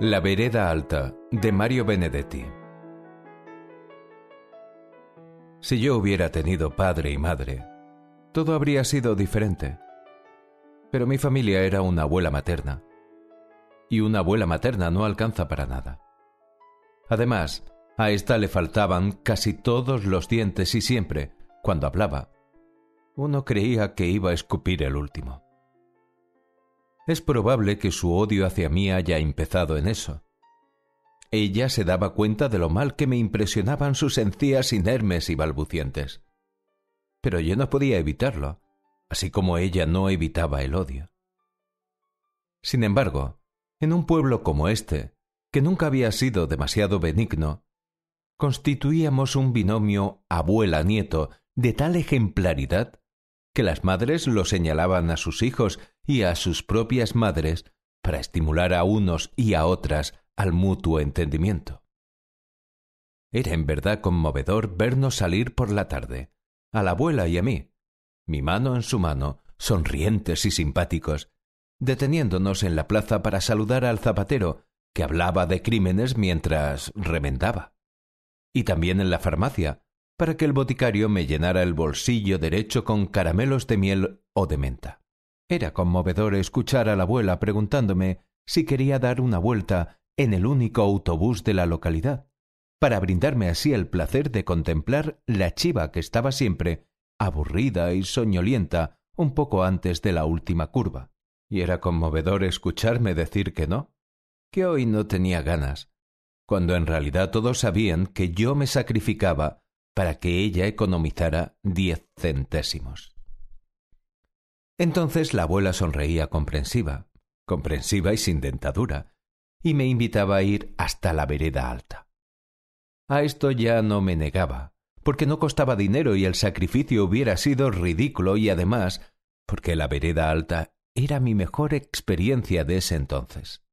La vereda alta, de Mario Benedetti. Si yo hubiera tenido padre y madre, todo habría sido diferente. Pero mi familia era una abuela materna, y una abuela materna no alcanza para nada. Además, a esta le faltaban casi todos los dientes y siempre, cuando hablaba, uno creía que iba a escupir el último. Es probable que su odio hacia mí haya empezado en eso. Ella se daba cuenta de lo mal que me impresionaban sus encías inermes y balbucientes. Pero yo no podía evitarlo, así como ella no evitaba el odio. Sin embargo, en un pueblo como este, que nunca había sido demasiado benigno, constituíamos un binomio abuela-nieto de tal ejemplaridad que las madres lo señalaban a sus hijos y a sus propias madres para estimular a unos y a otras al mutuo entendimiento. Era en verdad conmovedor vernos salir por la tarde, a la abuela y a mí, mi mano en su mano, sonrientes y simpáticos, deteniéndonos en la plaza para saludar al zapatero que hablaba de crímenes mientras remendaba, y también en la farmacia, para que el boticario me llenara el bolsillo derecho con caramelos de miel o de menta. Era conmovedor escuchar a la abuela preguntándome si quería dar una vuelta en el único autobús de la localidad, para brindarme así el placer de contemplar la chiva que estaba siempre aburrida y soñolienta un poco antes de la última curva. Y era conmovedor escucharme decir que no, que hoy no tenía ganas, cuando en realidad todos sabían que yo me sacrificaba para que ella economizara 10 centésimos. Entonces la abuela sonreía comprensiva y sin dentadura, y me invitaba a ir hasta la vereda alta. A esto ya no me negaba, porque no costaba dinero y el sacrificio hubiera sido ridículo, y además porque la vereda alta era mi mejor experiencia de ese entonces.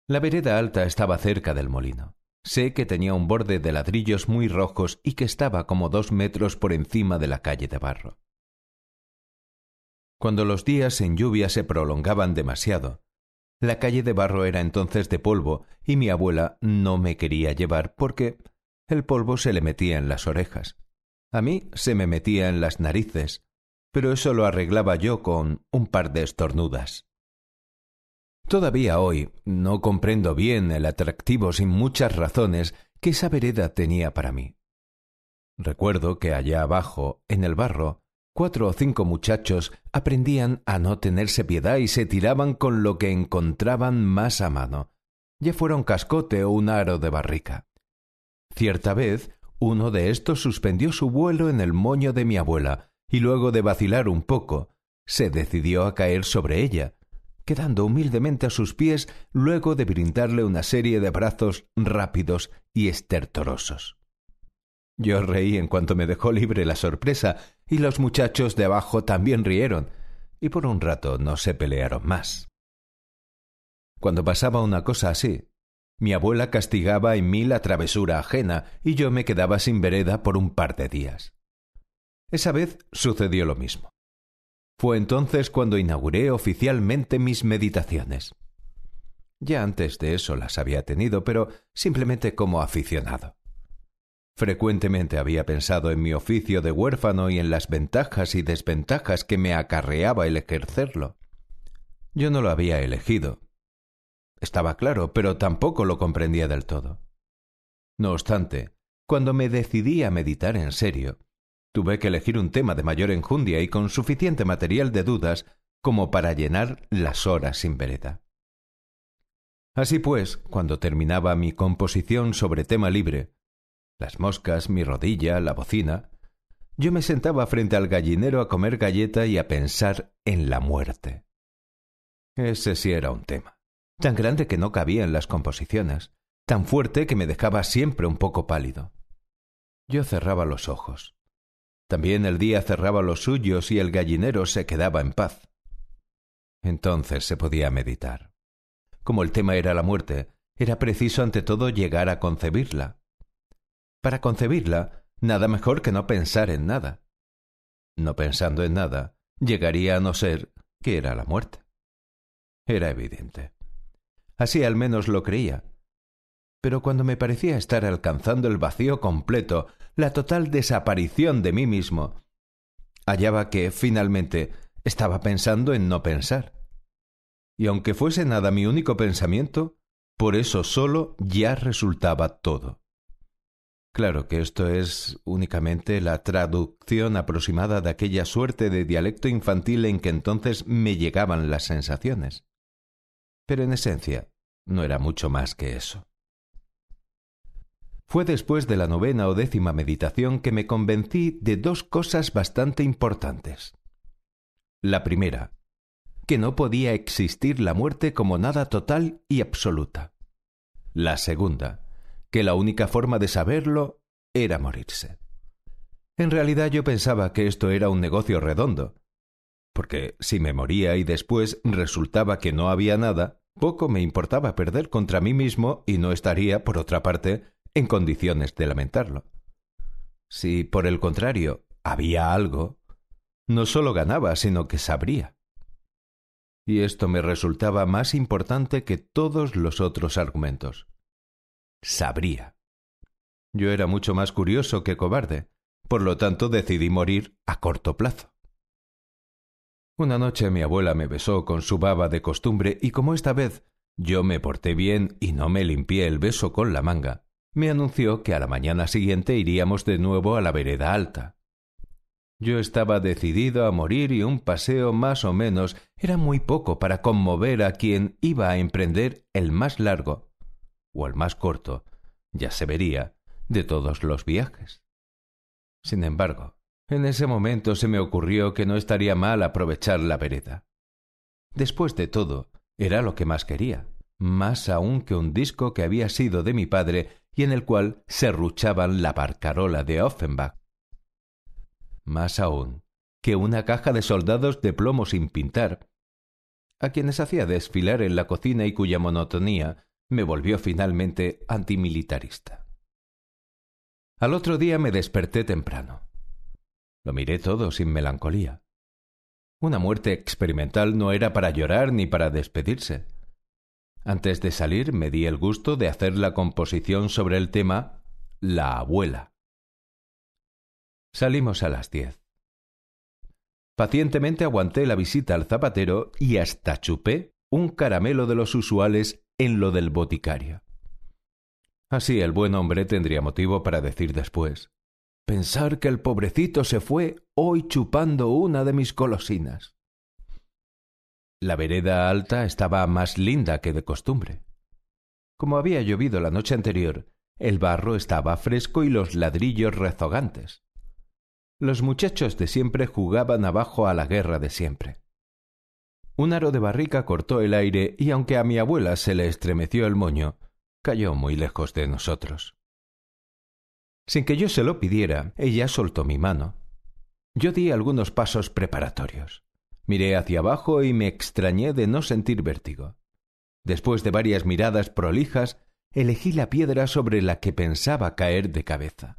La vereda alta estaba cerca del molino. Sé que tenía un borde de ladrillos muy rojos y que estaba como 2 metros por encima de la calle de barro. Cuando los días en lluvia se prolongaban demasiado, la calle de barro era entonces de polvo y mi abuela no me quería llevar porque el polvo se le metía en las orejas. A mí se me metía en las narices, pero eso lo arreglaba yo con un par de estornudas. Todavía hoy no comprendo bien el atractivo sin muchas razones que esa vereda tenía para mí. Recuerdo que allá abajo, en el barro, 4 o 5 muchachos aprendían a no tenerse piedad y se tiraban con lo que encontraban más a mano, ya fuera un cascote o un aro de barrica. Cierta vez, uno de estos suspendió su vuelo en el moño de mi abuela y luego de vacilar un poco, se decidió a caer sobre ella, quedando humildemente a sus pies luego de brindarle una serie de abrazos rápidos y estertorosos. Yo reí en cuanto me dejó libre la sorpresa y los muchachos de abajo también rieron y por un rato no se pelearon más. Cuando pasaba una cosa así, mi abuela castigaba en mí la travesura ajena y yo me quedaba sin vereda por un par de días. Esa vez sucedió lo mismo. Fue entonces cuando inauguré oficialmente mis meditaciones. Ya antes de eso las había tenido, pero simplemente como aficionado. Frecuentemente había pensado en mi oficio de huérfano y en las ventajas y desventajas que me acarreaba el ejercerlo. Yo no lo había elegido. Estaba claro, pero tampoco lo comprendía del todo. No obstante, cuando me decidí a meditar en serio, tuve que elegir un tema de mayor enjundia y con suficiente material de dudas como para llenar las horas sin vereda. Así pues, cuando terminaba mi composición sobre tema libre, las moscas, mi rodilla, la bocina, yo me sentaba frente al gallinero a comer galleta y a pensar en la muerte. Ese sí era un tema, tan grande que no cabía en las composiciones, tan fuerte que me dejaba siempre un poco pálido. Yo cerraba los ojos. También el día cerraba los suyos y el gallinero se quedaba en paz. Entonces se podía meditar. Como el tema era la muerte, era preciso ante todo llegar a concebirla. Para concebirla, nada mejor que no pensar en nada. No pensando en nada, llegaría a no ser que era la muerte. Era evidente. Así al menos lo creía. Pero cuando me parecía estar alcanzando el vacío completo, la total desaparición de mí mismo, hallaba que, finalmente, estaba pensando en no pensar. Y aunque fuese nada mi único pensamiento, por eso solo ya resultaba todo. Claro que esto es únicamente la traducción aproximada de aquella suerte de dialecto infantil en que entonces me llegaban las sensaciones. Pero en esencia no era mucho más que eso. Fue después de la 9ª o 10ª meditación que me convencí de dos cosas bastante importantes. La primera, que no podía existir la muerte como nada total y absoluta. La segunda, que la única forma de saberlo era morirse. En realidad yo pensaba que esto era un negocio redondo, porque si me moría y después resultaba que no había nada, poco me importaba perder contra mí mismo y no estaría, por otra parte, en condiciones de lamentarlo. Si, por el contrario, había algo, no solo ganaba, sino que sabría. Y esto me resultaba más importante que todos los otros argumentos. Sabría. Yo era mucho más curioso que cobarde, por lo tanto decidí morir a corto plazo. Una noche mi abuela me besó con su baba de costumbre y como esta vez yo me porté bien y no me limpié el beso con la manga, me anunció que a la mañana siguiente iríamos de nuevo a la vereda alta. Yo estaba decidido a morir y un paseo más o menos era muy poco para conmover a quien iba a emprender el más largo, o el más corto, ya se vería, de todos los viajes. Sin embargo, en ese momento se me ocurrió que no estaría mal aprovechar la vereda. Después de todo, era lo que más quería, más aún que un disco que había sido de mi padre y en el cual serruchaban la barcarola de Offenbach. Más aún que una caja de soldados de plomo sin pintar, a quienes hacía desfilar en la cocina y cuya monotonía me volvió finalmente antimilitarista. Al otro día me desperté temprano. Lo miré todo sin melancolía. Una muerte experimental no era para llorar ni para despedirse. Antes de salir me di el gusto de hacer la composición sobre el tema La abuela. Salimos a las 10. Pacientemente aguanté la visita al zapatero y hasta chupé un caramelo de los usuales en lo del boticario. Así el buen hombre tendría motivo para decir después: pensar que el pobrecito se fue hoy chupando una de mis golosinas. La vereda alta estaba más linda que de costumbre. Como había llovido la noche anterior, el barro estaba fresco y los ladrillos rezogantes. Los muchachos de siempre jugaban abajo a la guerra de siempre. Un aro de barrica cortó el aire y aunque a mi abuela se le estremeció el moño, cayó muy lejos de nosotros. Sin que yo se lo pidiera, ella soltó mi mano. Yo di algunos pasos preparatorios. Miré hacia abajo y me extrañé de no sentir vértigo. Después de varias miradas prolijas, elegí la piedra sobre la que pensaba caer de cabeza.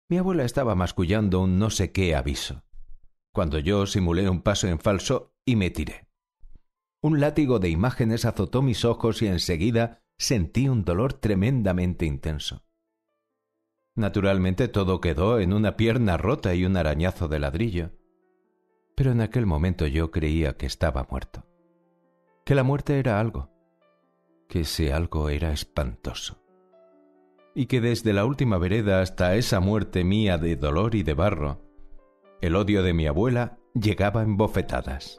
Mi abuela estaba mascullando un no sé qué aviso, cuando yo simulé un paso en falso y me tiré. Un látigo de imágenes azotó mis ojos y enseguida sentí un dolor tremendamente intenso. Naturalmente todo quedó en una pierna rota y un arañazo de ladrillo. Pero en aquel momento yo creía que estaba muerto, que la muerte era algo, que ese algo era espantoso, y que desde la última vereda hasta esa muerte mía de dolor y de barro, el odio de mi abuela llegaba en bofetadas.